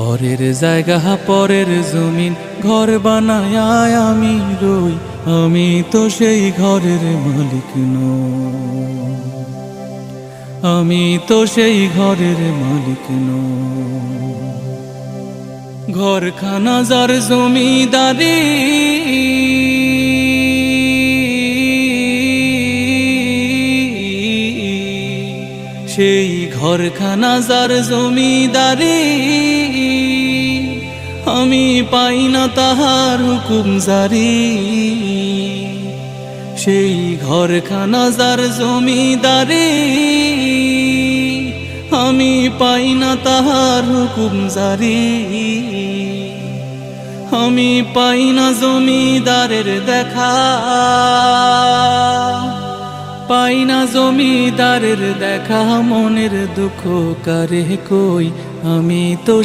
পরের জায়গা পরের জমিন ঘর বানায় আমি রই, আমি তো সেই ঘরের মালিক নই, আমি তো সেই ঘরের মালিক নই। ঘরখানা যার জমিদারি, সেই ঘরখানা যার জমিদারি, আমি পাই না তাহার হুকুম জারি। সেই ঘরখানা যার জমিদারি, আমি পাই না তাহার হুকুম জারি। আমি পাই না জমিদারের দেখা, পাই না জমিদারের দেখা, মনের দুঃখ কারে কই, আমি তো